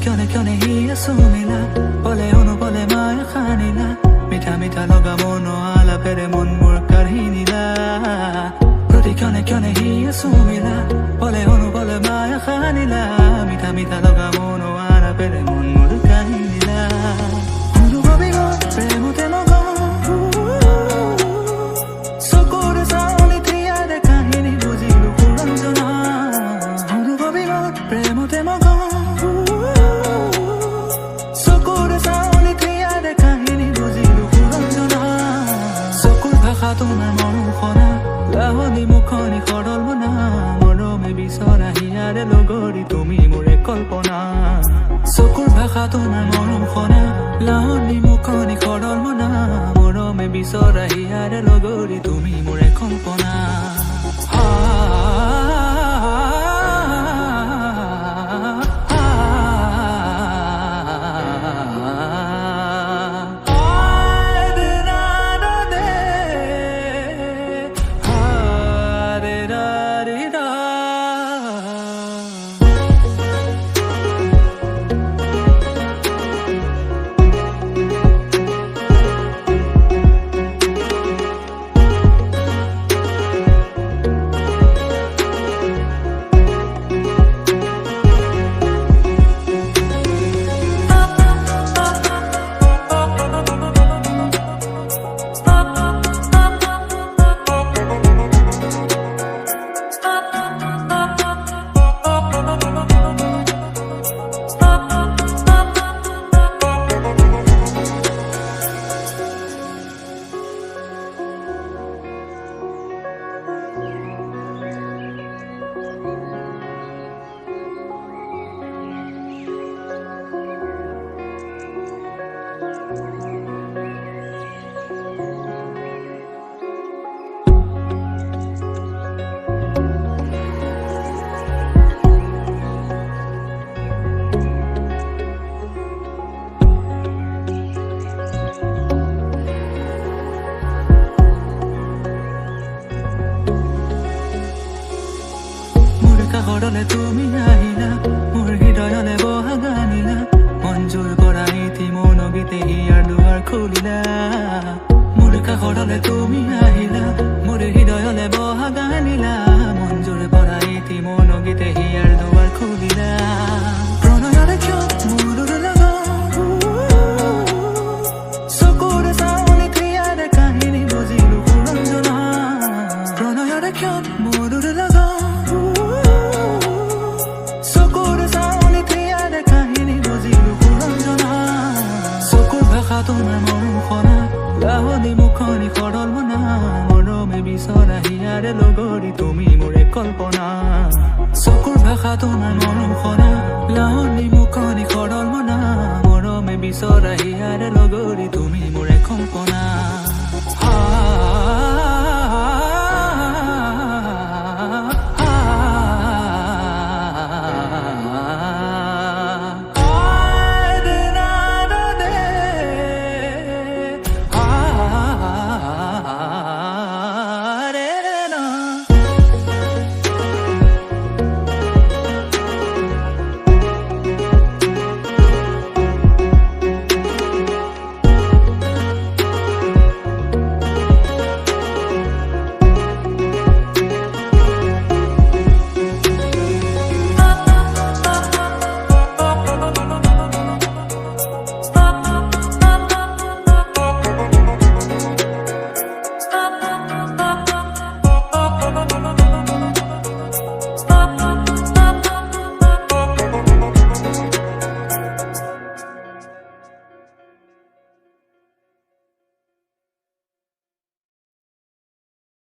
কিয়নে কিয়নে হিয়া চুমিলা বলে অনুবলে মায়ে খানিলা মিঠা মিঠা লগা মন আলাপেৰে মন মোৰ কাঢ়ি নিলা প্ৰতি কিয়নে কিয়নে হিয়া চুমিলা বলে অনুবলে মায়ে খানিলা মিঠা মিঠা লগা মন আলাপেৰে মন মোৰ কাঢ়ি নিলা অনুভৱী গ'ল প্ৰেমতে মগন চকুৰে চালি থিয়াৰে কাহিনী বুজিলো সুৰঞ্জনা অনুভৱী গ'ল প্ৰেমতে মগন তোমাৰ মৰম খনা লাহনি মুখনি খৰল মনা মৰমে বিচৰা হিয়াৰে লগৰী তুমি মোৰে কল্পনা চকুৰ ভাষা তোমাৰ মৰম খনা লাহনি মুখনি খৰল মনা মৰমে বিচৰা হিয়াৰে লগৰী তুমি মোৰে কল্পনা ঘৰলে তুমি আহিলা মোৰ হৃদয়লে বহা গানিলা মঞ্জুৰ কৰা ইতি মনগীতে হিয়াৰ দুৱাৰ খুলিলা মোৰ ঘৰলে তুমি আহিলা মোৰ হৃদয়লে বহা গানিলা মঞ্জুৰ কৰা ইতি মনগীতে হিয়াৰ দুৱাৰ খুলিলা প্ৰণয়ৰে কিয় মোৰ লগত চকুৰে চালি থিয়াৰে কাহিনী বুজিলো সুৰঞ্জনা প্ৰণয়ৰে কিয় মোৰ লগত তোমাৰ মৰম খনা লাহনি মুখনি খৰল মনা মৰমে বিচৰা হিয়াৰে লগৰী তুমি মোৰে কল্পনা চকুৰ ভাষা তোমাৰ মৰম খনা লাহনি মুখনি খৰল মনা মৰমে বিচৰা হিয়াৰে লগৰী